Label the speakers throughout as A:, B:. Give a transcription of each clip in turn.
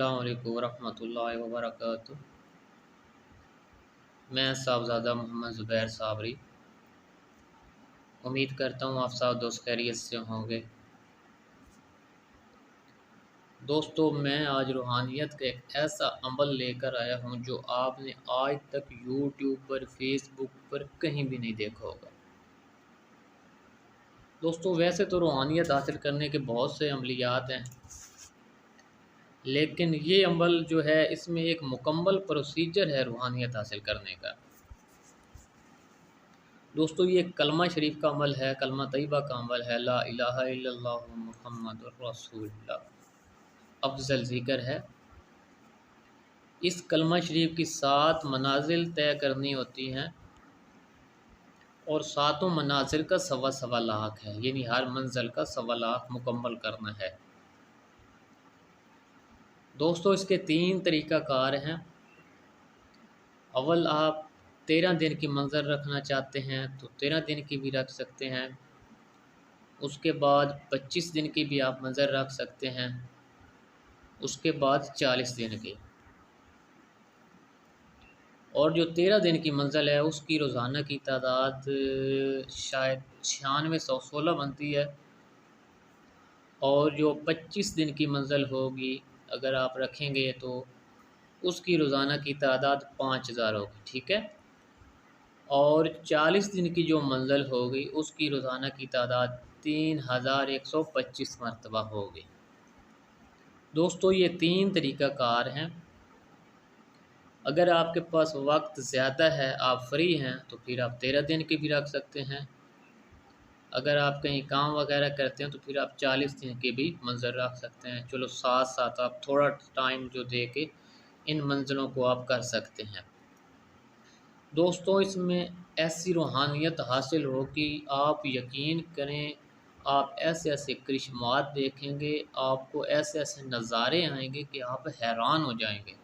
A: अस्सलाम वालेकुम रहमतुल्लाहि व बरकातुहू। मैं साहबज़ादा मोहम्मद ज़ुबैर साबरी उम्मीद करता हूँ आप सब दोस्त खैरियत से होंगे। दोस्तों, मैं आज रूहानियत का एक ऐसा अमल लेकर आया हूँ जो आपने आज तक यूट्यूब पर, फेसबुक पर कहीं भी नहीं देखा होगा। दोस्तों, वैसे तो रूहानियत हासिल करने के बहुत से अमलियात हैं, लेकिन ये अमल जो है इसमें एक मुकम्मल प्रोसीजर है रूहानियत हासिल करने का। दोस्तों, ये कलमा शरीफ का अमल है, कलमा तैयबा का अमल है, ला इलाहा इल्लल्लाहु मुहम्मदुर रसूलुल्लाह अफ़ज़ल ज़िक्र है। इस कलमा शरीफ की 7 मनाजिल तय करनी होती हैं और 7 मनाजिल का सवा सवा लाख है, यानी हर मंजिल का सवा लाख मुकम्मल करना है। दोस्तों, इसके 3 तरीक़ाकार हैं। अव्वल, आप 13 दिन की मंज़र रखना चाहते हैं तो 13 दिन की भी रख सकते हैं। उसके बाद 25 दिन की भी आप मंज़र रख सकते हैं। उसके बाद 40 दिन की, और जो 13 दिन की मंज़िल है उसकी रोज़ाना की तादाद शायद 9616 बनती है, और जो 25 दिन की मंज़िल होगी अगर आप रखेंगे तो उसकी रोज़ाना की तादाद 5000 होगी, ठीक है। और 40 दिन की जो मंज़िल होगी उसकी रोज़ाना की तादाद 3125 मरतबा होगी। दोस्तों, ये 3 तरीक़ाकार हैं। अगर आपके पास वक्त ज़्यादा है, आप फ्री हैं, तो फिर आप 13 दिन की भी रख सकते हैं। अगर आप कहीं काम वगैरह करते हैं तो फिर आप 40 दिन की भी मंज़र रख सकते हैं। चलो, साथ साथ आप थोड़ा टाइम जो दे के इन मंज़िलों को आप कर सकते हैं। दोस्तों, इसमें ऐसी रूहानियत हासिल हो कि आप यकीन करें, आप ऐसे ऐसे करिश्मात देखेंगे, आपको ऐसे ऐसे नज़ारे आएंगे कि आप हैरान हो जाएंगे।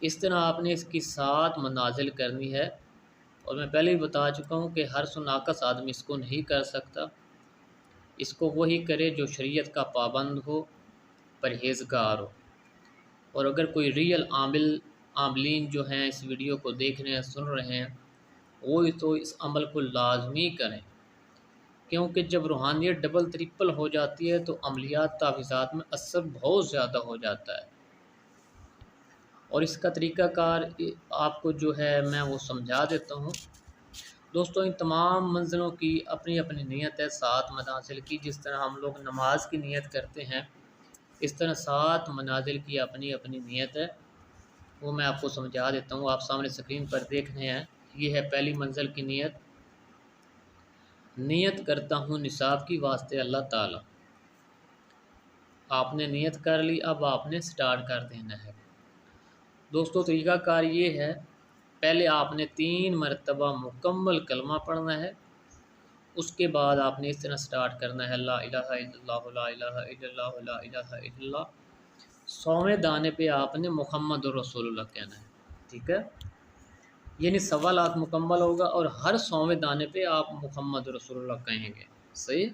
A: इस तरह आपने इसकी 7 मनाजिल करनी है, और मैं पहले ही बता चुका हूँ कि हर सुनाकस आदमी इसको नहीं कर सकता। इसको वही करे जो शरीयत का पाबंद हो, परहेज़गार हो। और अगर कोई रियल आमलीन जो हैं इस वीडियो को देख रहे हैं, सुन रहे हैं, वो तो इस अमल को लाजमी करें, क्योंकि जब रूहानियत डबल ट्रिपल हो जाती है तो अमलियात तावीज़ात में असर बहुत ज़्यादा हो जाता है। और इसका तरीक़ाकार आपको जो है मैं वो समझा देता हूँ। दोस्तों, इन तमाम मंज़िलों की अपनी अपनी नीयत है, 7 मनाजिल की। जिस तरह हम लोग नमाज की नीयत करते हैं, इस तरह 7 मनाजिल की अपनी अपनी नीयत है। वो मैं आपको समझा देता हूँ, आप सामने स्क्रीन पर देख रहे हैं। ये है पहली मंजिल की नीयत। नीयत करता हूँ निसाब की वास्ते अल्लाह ताला। आपने नीयत कर ली, अब आपने स्टार्ट कर देना है। दोस्तों, तरीक़ाकार ये है, पहले आपने 3 मरतबा मुकम्मल कलमा पढ़ना है। उसके बाद आपने इस तरह स्टार्ट करना है, ला इलाहा इल्लल्लाहु ला इलाहा इल्लल्लाहु ला इलाहा इल्लल्लाह। 100वें दाने पे आपने मुहम्मदुर रसूलुल्लाह कहना है, ठीक है। यानी सवा लाख मुकम्मल होगा और हर 100वें दाने पे आप मुहम्मदुर रसूलुल्लाह कहेंगे, सही।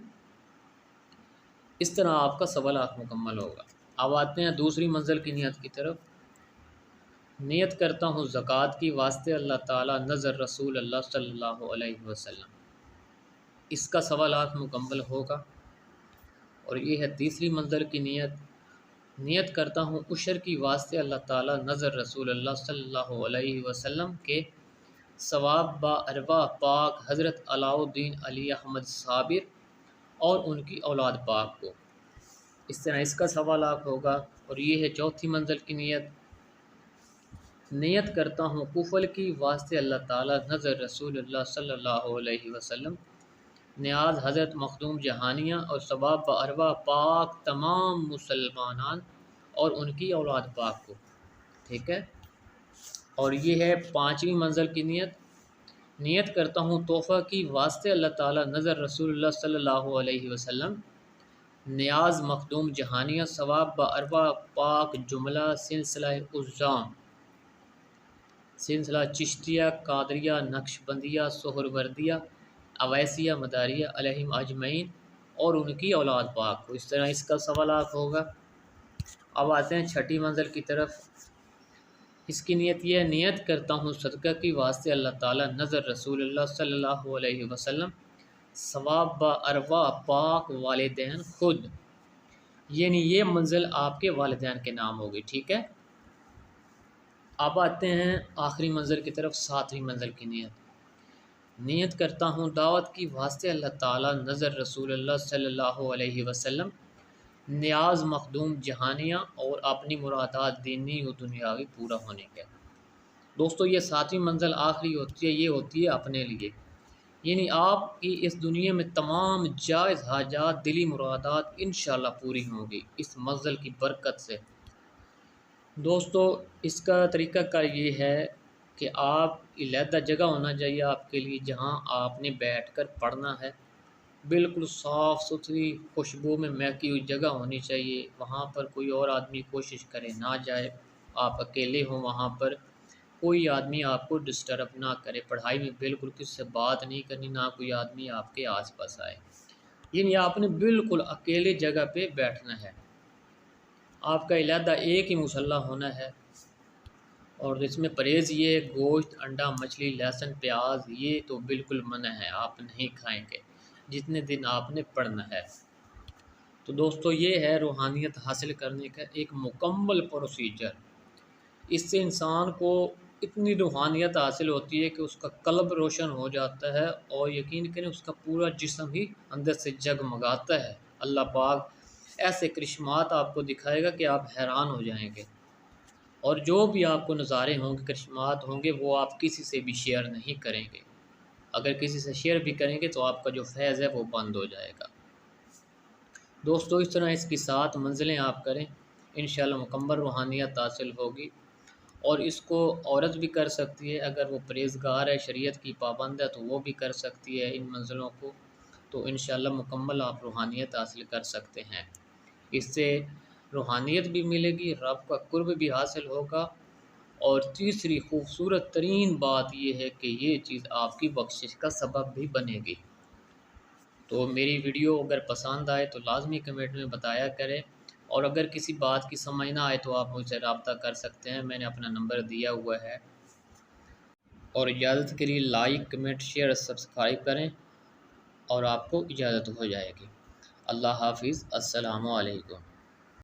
A: इस तरह आपका सवा लाख मुकम्मल होगा। अब आते हैं दूसरी मंजिल की नियत की तरफ। नियत करता हूँ ज़कात की वास्ते अल्लाह ताला नज़र रसूल अल्लाह सल्लल्लाहु अलैहि वसल्लम। इसका सवा लाख मुकम्मल होगा। और ये है तीसरी मंजिल की नियत। नियत करता हूँ उशर की वास्ते अल्लाह ताला नज़र रसूल अल्लाह सल्लल्लाहु अलैहि वसल्लम के सवाब बा अरबा पाक हज़रत अलाउद्दीन अली अहमद साबिर और उनकी औलाद पाक को। इस तरह इसका सवा लाख होगा। और ये है चौथी मंजिल की नियत। नियत करता हूँ कुफल की वास्ते अल्लाह ताला नज़र रसूलुल्लाह सल्लल्लाहु अलैहि वसल्लम नियाज़ हज़रत मखदूम जहानिया और सवाब व अरबा पाक तमाम मुसलमानान और उनकी औलाद पाक को, ठीक है। और ये है पाँचवीं मंजिल की नियत। नियत करता हूँ तोहफ़ा की वास्ते अल्लाह ताला नज़र रसूलुल्लाह सल्लल्लाहु अलैहि वसल्लम नियाज़ मखदूम जहानिया सवाब व अरबा पाक जुमला सिलसिला उज़्ज़ाम, सिलसिला चिश्तिया, कादरिया, नक्शबंदिया, सोहरवर्दिया, अवैसिया, मदारिया अलैहिम अजमईन और उनकी औलाद पाक को। इस तरह इसका सवा लाख होगा। अब आते हैं छठी मंजिल की तरफ। इसकी नियत यह है, नियत करता हूँ सदका की वास्ते अल्लाह ताला नज़र रसूलुल्लाह सल्लल्लाहु अलैहि वसल्लम सवाब ब अरवा पाक वालिदैन खुद, यानी ये मंजिल आपके वालिदैन के नाम होगी। ठीक है। अब आते हैं आखिरी मंजिल की तरफ, सातवीं मंजिल की नियत। नियत करता हूँ दावत की वास्ते अल्लाह ताला नज़र रसूलुल्लाह सल्लल्लाहु अलैहि वसल्लम नियाज मखदूम जहानिया और अपनी मुरादात दीनी व दुनियावी पूरा होने के। दोस्तों ये सातवीं मंजिल आखिरी होती है, ये होती है अपने लिए, यानी आपकी इस दुनिया में तमाम जायज़ हाजात दिली मुरादात इंशाअल्लाह पूरी होंगी इस मंजिल की बरकत से। दोस्तों इसका तरीक़ाकार ये है कि आप अलहदा जगह होना चाहिए आपके लिए जहाँ आपने बैठकर पढ़ना है। बिल्कुल साफ़ सुथरी खुशबू में महकी हुई जगह होनी चाहिए। वहाँ पर कोई और आदमी कोशिश करे ना जाए, आप अकेले हों, वहाँ पर कोई आदमी आपको डिस्टर्ब ना करे। पढ़ाई में बिल्कुल किसी से बात नहीं करनी, ना कोई आदमी आपके आसपास आए। यानी आपने बिल्कुल अकेले जगह पे बैठना है। आपका अलहदा एक ही मुसल्ला होना है और इसमें परहेज़ ये है, गोश्त, अंडा, मछली, लहसुन, प्याज ये तो बिल्कुल मना है, आप नहीं खाएंगे जितने दिन आपने पढ़ना है। तो दोस्तों ये है रूहानियत हासिल करने का एक मुकम्मल प्रोसीजर। इससे इंसान को इतनी रूहानियत हासिल होती है कि उसका कल्ब रोशन हो जाता है और यकीन करें उसका पूरा जिस्म ही अंदर से जगमगाता है। अल्लाह पाक ऐसे करिश्मात आपको दिखाएगा कि आप हैरान हो जाएंगे। और जो भी आपको नज़ारे होंगे, करिश्मात होंगे, वो आप किसी से भी शेयर नहीं करेंगे। अगर किसी से शेयर भी करेंगे तो आपका जो फैज़ है वो बंद हो जाएगा। दोस्तों इस तरह इसकी 7 मंजिलें आप करें, इंशाअल्लाह मुकम्मल रूहानियत हासिल होगी। और इसको औरत भी कर सकती है, अगर वो परहेज़गार है, शरीयत की पाबंद है, तो वो भी कर सकती है इन मंजिलों को। तो इंशाअल्लाह मुकम्मल आप रूहानियत हासिल कर सकते हैं। इससे रूहानियत भी मिलेगी, रब का कुर्ब भी हासिल होगा। और तीसरी खूबसूरत तरीन बात यह है कि ये चीज़ आपकी बख्शिश का सबब भी बनेगी। तो मेरी वीडियो अगर पसंद आए तो लाजमी कमेंट में बताया करें। और अगर किसी बात की समझ ना आए तो आप मुझसे रब्ता कर सकते हैं, मैंने अपना नंबर दिया हुआ है। और इजाज़त के लिए लाइक, कमेंट, शेयर, सब्सक्राइब करें और आपको इजाज़त हो जाएगी। अल्लाह हाफिज़। अस्सलामु अलैकुम।